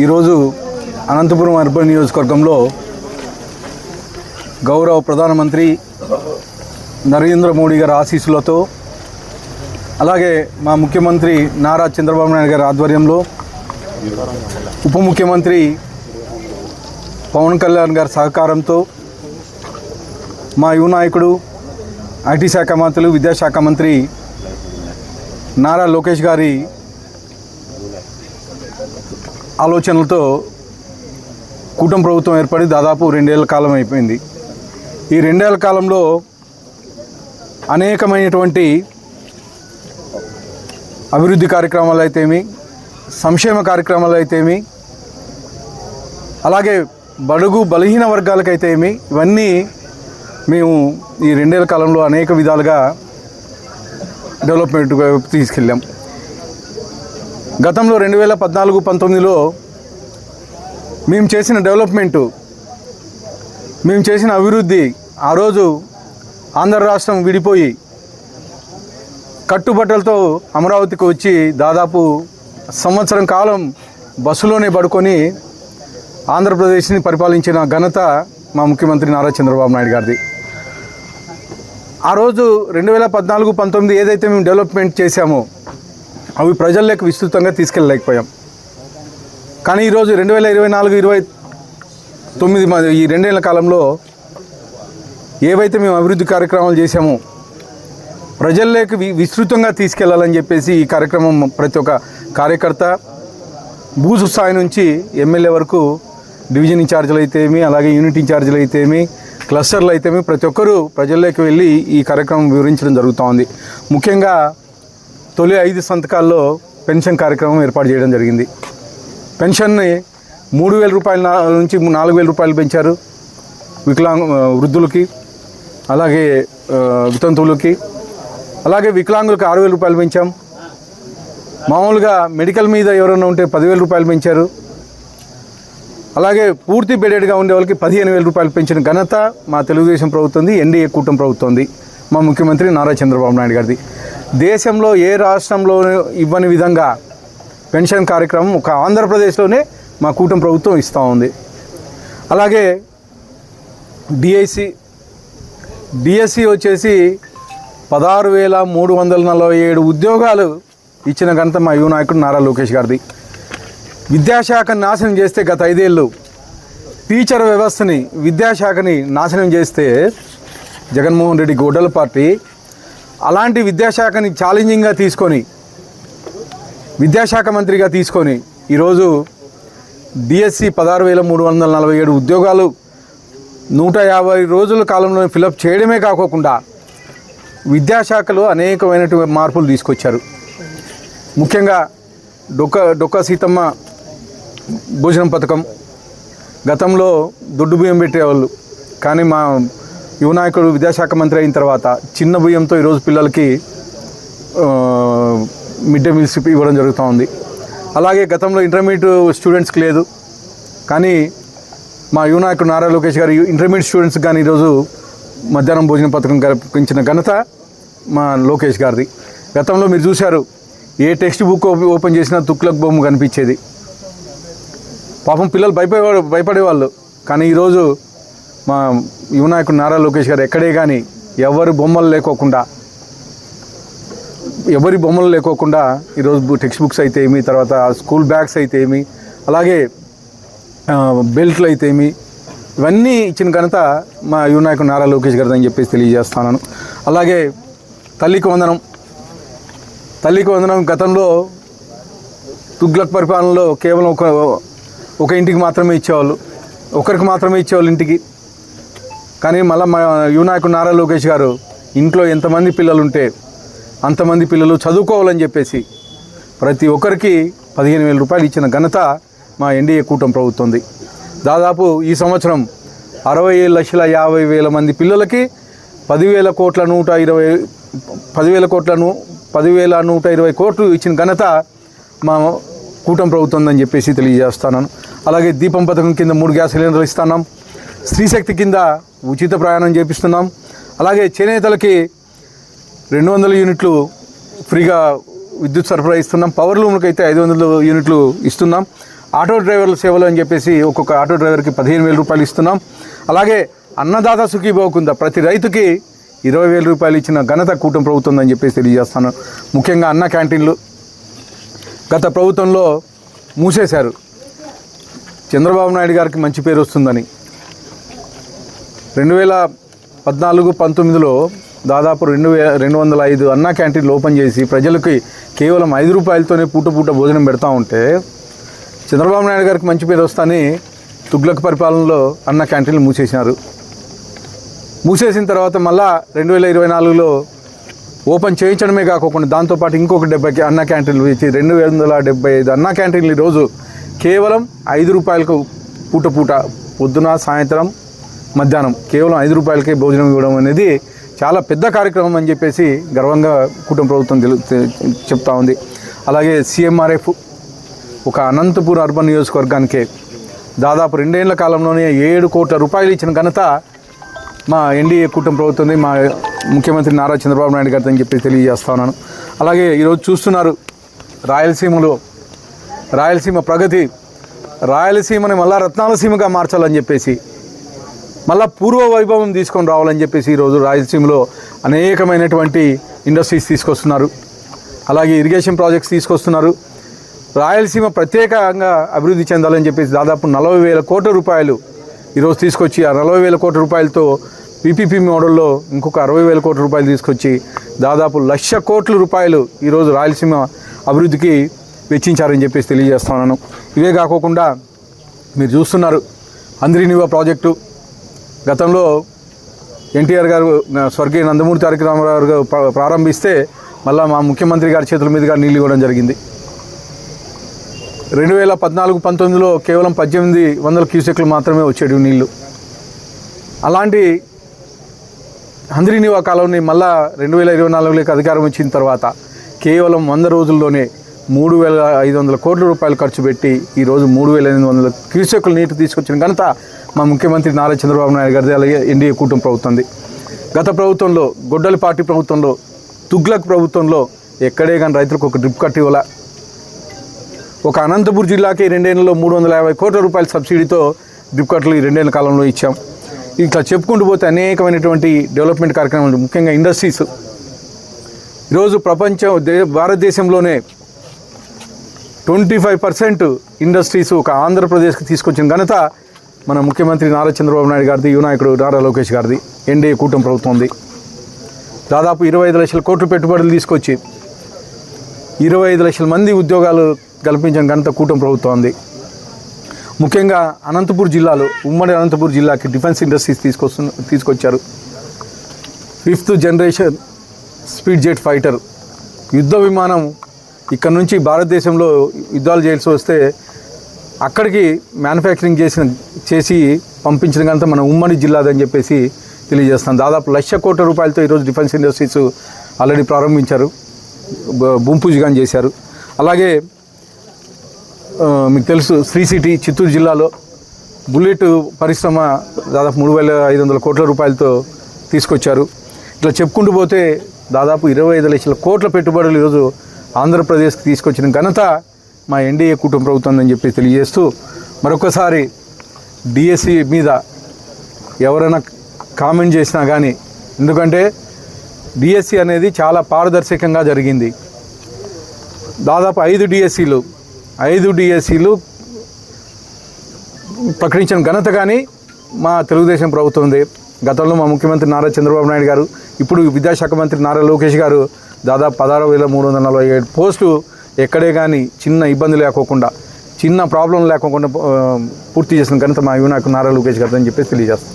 ఈరోజు అనంతపురం అర్బన్ నియోజకవర్గంలో గౌరవ ప్రధానమంత్రి నరేంద్ర మోడీ గారి ఆశీస్సులతో అలాగే మా ముఖ్యమంత్రి నారా చంద్రబాబు నాయుడు గారి ఆధ్వర్యంలో ఉప ముఖ్యమంత్రి పవన్ కళ్యాణ్ గారి సహకారంతో మా యువ నాయకుడు ఐటీ శాఖ మంత్రులు విద్యాశాఖ మంత్రి నారా లోకేష్ గారి ఆలోచనలతో కూటమి ప్రభుత్వం ఏర్పడి దాదాపు 2 ఏళ్ల కాలం అయిపోయింది. ఈ 2 ఏళ్ల కాలంలో అనేకమైనటువంటి అభివృద్ధి కార్యక్రమాలు అయితేమి, సంక్షేమ కార్యక్రమాలు అయితేమి, అలాగే బడుగు బలహీన వర్గాలకైతేమి, ఇవన్నీ మేము ఈ 2 ఏళ్ల కాలంలో అనేక విధాలుగా డెవలప్మెంట్ తీసుకెళ్ళాం. గతంలో 2014-19లో మేము చేసిన డెవలప్మెంటు, మేము చేసిన అభివృద్ధి, ఆ రోజు ఆంధ్ర రాష్ట్రం విడిపోయి కట్టుబట్టలతో అమరావతికి వచ్చి దాదాపు సంవత్సరం కాలం బస్సులోనే పడుకొని ఆంధ్రప్రదేశ్ని పరిపాలించిన ఘనత మా ముఖ్యమంత్రి నారా చంద్రబాబు నాయుడు గారిది. ఆ రోజు 2014-19 ఏదైతే మేము డెవలప్మెంట్ చేశామో అవి ప్రజల్లోకి విస్తృతంగా తీసుకెళ్ళలేకపోయాం. కానీ ఈరోజు 2024-29 ఈ 2 ఏళ్ల కాలంలో ఏవైతే మేము అభివృద్ధి కార్యక్రమాలు చేశామో ప్రజల్లోకి విస్తృతంగా తీసుకెళ్లాలని చెప్పేసి ఈ కార్యక్రమం ప్రతి ఒక్క కార్యకర్త బూత్ స్థాయి నుంచి ఎమ్మెల్యే వరకు, డివిజన్ ఇన్ఛార్జీలు అయితేమి, అలాగే యూనిట్ ఇన్ఛార్జీలు అయితేమి, క్లస్టర్లు అయితేమి, ప్రతి ఒక్కరూ ప్రజల్లోకి వెళ్ళి ఈ కార్యక్రమం వివరించడం జరుగుతూ ఉంది. ముఖ్యంగా తొలి 5 సంతకాల్లో పెన్షన్ కార్యక్రమం ఏర్పాటు చేయడం జరిగింది. పెన్షన్ని 3,000 రూపాయల నుంచి 4,000 రూపాయలు పెంచారు వృద్ధులకి, అలాగే వితంతువులకి, అలాగే వికలాంగులకు 6,000 రూపాయలు పెంచాం. మామూలుగా మెడికల్ మీద ఎవరైనా ఉంటే 10,000 రూపాయలు పెంచారు. అలాగే పూర్తి బెడెడ్గా ఉండే వాళ్ళకి 15,000 రూపాయలు పెంచిన ఘనత మా తెలుగుదేశం ప్రభుత్వంది, ఎన్డీఏ కూటమి ప్రభుత్వంది, మా ముఖ్యమంత్రి నారా చంద్రబాబు నాయుడు గారిది. దేశంలో ఏ రాష్ట్రంలో ఇవ్వని విధంగా పెన్షన్ కార్యక్రమం ఒక ఆంధ్రప్రదేశ్లోనే మా కూటమి ప్రభుత్వం ఇస్తూ ఉంది. అలాగే డిఎస్సి వచ్చేసి 16,347 ఉద్యోగాలు ఇచ్చిన ఘనత మా యువ నాయకుడు నారా లోకేష్ గారిది. విద్యాశాఖను నాశనం చేస్తే గత 5 ఏళ్ళు టీచర్ వ్యవస్థని, విద్యాశాఖని నాశనం చేస్తే జగన్మోహన్ రెడ్డి గొడ్డల పార్టీ అలాంటి విద్యాశాఖని ఛాలెంజింగ్గా తీసుకొని విద్యాశాఖ మంత్రిగా తీసుకొని ఈరోజు డిఎస్సి 16,347 ఉద్యోగాలు 150 రోజుల కాలంలో ఫిలప్ చేయడమే కాకుండా విద్యాశాఖలో అనేకమైనటువంటి మార్పులు తీసుకొచ్చారు. ముఖ్యంగా డొక్కా సీతమ్మ భోజనం పథకం, గతంలో దొడ్డు బియ్యం పెట్టేవాళ్ళు, కానీ మా యువ నాయకుడు విద్యాశాఖ మంత్రి అయిన తర్వాత చిన్న బియ్యంతో ఈరోజు పిల్లలకి మిడ్ డే మీల్స్ ఇవ్వడం జరుగుతూ ఉంది. అలాగే గతంలో ఇంటర్మీడియట్ స్టూడెంట్స్కి లేదు, కానీ మా యువ నాయకుడు నారా లోకేష్ గారు ఇంటర్మీడియట్ స్టూడెంట్స్కి కానీ ఈరోజు మధ్యాహ్నం భోజన పథకం కల్పించిన ఘనత మా లోకేష్ గారిది. గతంలో మీరు చూశారు, ఏ టెక్స్ట్ బుక్ ఓపెన్ చేసినా తుక్లక్ బొమ్మ కనిపించేది. పాపం పిల్లలు భయపడేవాళ్ళు. కానీ ఈరోజు మా యువ నాయకుడు నారా లోకేష్ గారు ఎక్కడే కానీ ఎవరి బొమ్మలు లేకోకుండా ఈరోజు టెక్స్ట్ బుక్స్ అయితే ఏమి, తర్వాత స్కూల్ బ్యాగ్స్ అయితే ఏమి, అలాగే బెల్ట్లు అయితే ఏమి, ఇవన్నీ ఇచ్చిన ఘనత మా యువ నాయకుడు నారా లోకేష్ గారిని చెప్పేసి తెలియజేస్తున్నాను. అలాగే తల్లికి వందనం గతంలో తుగ్లక్ పరిపాలనలో కేవలం ఒక ఇంటికి మాత్రమే ఇచ్చేవాళ్ళు, ఒకరికి మాత్రమే ఇచ్చేవాళ్ళు ఇంటికి. కానీ మళ్ళీ మా యువ నాయకుడు నారా లోకేష్ గారు ఇంట్లో ఎంతమంది పిల్లలు ఉంటే అంతమంది పిల్లలు చదువుకోవాలని చెప్పేసి ప్రతి ఒక్కరికి 15,000 రూపాయలు ఇచ్చిన ఘనత మా ఎన్డీఏ కూటమి ప్రభుత్వంది. దాదాపు ఈ సంవత్సరం 67,50,000 మంది పిల్లలకి 10,120 కోట్లు ఇచ్చిన ఘనత మా కూటమి ప్రభుత్వం అని చెప్పేసి తెలియజేస్తాను. అలాగే దీపం పథకం కింద 3 గ్యాస్ సిలిండర్లు ఇస్తున్నాం. స్త్రీశక్తి కింద ఉచిత ప్రయాణం చేపిస్తున్నాం. అలాగే చేనేతలకి 200 యూనిట్లు ఫ్రీగా విద్యుత్ సరఫరా ఇస్తున్నాం. పవర్ లూమ్లకు అయితే 500 యూనిట్లు ఇస్తున్నాం. ఆటో డ్రైవర్ల సేవలు అని చెప్పేసి ఒక్కొక్క ఆటో డ్రైవర్కి 15,000 రూపాయలు ఇస్తున్నాం. అలాగే అన్నదాత సుఖీభవకుందా ప్రతి రైతుకి 20,000 రూపాయలు ఇచ్చిన ఘనత కూటమి ప్రభుత్వం అని చెప్పేసి తెలియజేస్తాను. ముఖ్యంగా అన్న క్యాంటీన్లు గత ప్రభుత్వంలో మూసేశారు. చంద్రబాబు నాయుడు గారికి మంచి పేరు వస్తుందని 2014-19లో దాదాపు 205 అన్నా క్యాంటీన్లు ఓపెన్ చేసి ప్రజలకి కేవలం 5 రూపాయలతోనే పూట భోజనం పెడతా ఉంటే చంద్రబాబు నాయుడు గారికి మంచి పేరు వస్తాని తుగ్లక్ పరిపాలనలో అన్న క్యాంటీన్లు మూసేసినారు. మూసేసిన తర్వాత మళ్ళా 2024లో ఓపెన్ చేయించడమే కాకుండా దాంతోపాటు ఇంకొక 70 అన్న క్యాంటీన్లు ఇచ్చి 275 అన్న క్యాంటీన్లు ఈరోజు కేవలం 5 రూపాయలకు పూట పొద్దున సాయంత్రం మధ్యాహ్నం కేవలం 5 రూపాయలకే భోజనం ఇవ్వడం అనేది చాలా పెద్ద కార్యక్రమం అని చెప్పేసి గర్వంగా కూటమి ప్రభుత్వం చెప్తా ఉంది. అలాగే CMRF ఒక అనంతపూర్ అర్బన్ నియోజకవర్గానికే దాదాపు 2 ఏళ్ల కాలంలోనే 7 కోట్ల రూపాయలు ఇచ్చిన ఘనత మా ఎన్డీఏ కూటమి ప్రభుత్వం, మా ముఖ్యమంత్రి నారా చంద్రబాబు నాయుడు గారితో అని చెప్పి తెలియజేస్తా ఉన్నాను. అలాగే ఈరోజు చూస్తున్నారు రాయలసీమ ప్రగతి, రాయలసీమని మళ్ళా రత్నాలసీమగా మార్చాలని చెప్పేసి మళ్ళా పూర్వ వైభవం తీసుకొని రావాలని చెప్పేసి ఈరోజు రాయలసీమలో అనేకమైనటువంటి ఇండస్ట్రీస్ తీసుకొస్తున్నారు. అలాగే ఇరిగేషన్ ప్రాజెక్ట్స్ తీసుకొస్తున్నారు. రాయలసీమ ప్రత్యేకంగా అభివృద్ధి చెందాలని చెప్పేసి దాదాపు 40,000 కోట్ల రూపాయలు ఈరోజు తీసుకొచ్చి ఆ 40,000 కోట్ల రూపాయలతో PPP మోడల్లో ఇంకొక 60,000 కోట్ల రూపాయలు తీసుకొచ్చి దాదాపు 1,00,000 కోట్ల రూపాయలు ఈరోజు రాయలసీమ అభివృద్ధికి వెచ్చించారని చెప్పేసి తెలియజేస్తున్నాను. ఇవే కాకుండా మీరు చూస్తున్నారు హంద్రీనివా ప్రాజెక్టు గతంలో ఎన్టీఆర్ గారు స్వర్గీయ నందమూరి తారక రామారావు గారు ప్రారంభిస్తే మళ్ళీ మా ముఖ్యమంత్రి గారి చేతుల మీదుగా నీళ్ళు ఇవ్వడం జరిగింది. 2014-19లో కేవలం 1,800 క్యూసెక్లు మాత్రమే వచ్చేవి నీళ్ళు. అలాంటి హంద్రీనివా కాలంని మళ్ళా 2024లోకి అధికారం వచ్చిన తర్వాత కేవలం 100 రోజుల్లోనే 3,500 కోట్ల రూపాయలు ఖర్చు పెట్టి ఈరోజు 3,800 క్యూసెక్కుల నీటి తీసుకొచ్చిన ఘనత మా ముఖ్యమంత్రి నారా చంద్రబాబు నాయుడు గారిది, అలాగే ఎన్డీఏ కూటమి ప్రభుత్వంది. గత ప్రభుత్వంలో గొడ్డలి పార్టీ ప్రభుత్వంలో తుగ్లక్ ప్రభుత్వంలో ఎక్కడే కానీ రైతులకు ఒక డ్రిప్ కట్ ఇవ్వాల. ఒక అనంతపూర్ జిల్లాకి 2 ఏళ్లలో 350 కోట్ల రూపాయల సబ్సిడీతో డ్రిప్ కట్లు ఈ 2 ఏళ్ల కాలంలో ఇచ్చాం. ఇట్లా చెప్పుకుంటూ పోతే అనేకమైనటువంటి డెవలప్మెంట్ కార్యక్రమాలు, ముఖ్యంగా ఇండస్ట్రీస్ ఈరోజు భారతదేశంలోనే 25% ఇండస్ట్రీస్ ఒక ఆంధ్రప్రదేశ్కి తీసుకొచ్చిన ఘనత మన ముఖ్యమంత్రి నారా చంద్రబాబు నాయుడు గారిది, యువ నాయకుడు నారా లోకేష్ గారిది, ఎన్డీఏ కూటమి ప్రభుత్వం ఉంది. దాదాపు 25 లక్షల కోట్ల పెట్టుబడులు తీసుకొచ్చి 25 లక్షల మంది ఉద్యోగాలు కల్పించిన ఘనత కూటమి ప్రభుత్వం ఉంది. ముఖ్యంగా అనంతపూర్ జిల్లాలో, ఉమ్మడి అనంతపూర్ జిల్లాకి డిఫెన్స్ ఇండస్ట్రీస్ తీసుకొచ్చారు. 5th generation speed jet fighter యుద్ధ విమానం ఇక్కడ నుంచి భారతదేశంలో యుద్ధాలు చేయాల్సి వస్తే అక్కడికి మ్యానుఫ్యాక్చరింగ్ చేసి పంపించిన ఘనత మన ఉమ్మడి జిల్లాదని చెప్పేసి తెలియజేస్తాం. దాదాపు 1,00,000 కోట్ల రూపాయలతో ఈరోజు డిఫెన్స్ ఇండస్ట్రీస్ ఆల్రెడీ ప్రారంభించారు, భూమి పూజగా చేశారు. అలాగే మీకు తెలుసు శ్రీ సిటీ చిత్తూరు జిల్లాలో బుల్లెట్ పరిశ్రమ దాదాపు 3,500 కోట్ల రూపాయలతో తీసుకొచ్చారు. ఇట్లా చెప్పుకుంటూ పోతే దాదాపు 25 లక్షల కోట్ల పెట్టుబడులు ఈరోజు ఆంధ్రప్రదేశ్కి తీసుకొచ్చిన ఘనత మా ఎన్డీఏ కూటమి ప్రభుత్వం అని చెప్పి తెలియజేస్తూ మరొకసారి డిఎస్సి మీద ఎవరైనా కామెంట్ చేసినా కానీ, ఎందుకంటే డిఎస్సి అనేది చాలా పారదర్శకంగా జరిగింది. దాదాపు 5 డిఎస్సీలు ప్రకటించిన ఘనత కానీ మా తెలుగుదేశం ప్రభుత్వం ఉంది. గతంలో మా ముఖ్యమంత్రి నారా చంద్రబాబు నాయుడు గారు, ఇప్పుడు విద్యాశాఖ మంత్రి నారా లోకేష్ గారు దాదాపు 16,347 పోస్టులు ఎక్కడే కానీ చిన్న ఇబ్బంది లేకోకుండా, చిన్న ప్రాబ్లం లేకోకుండా పూర్తి చేసిన ఘనత మా యువ నాయకుడు నారా లోకేష్ గారు అని చెప్పేసి తెలియజేస్తాం.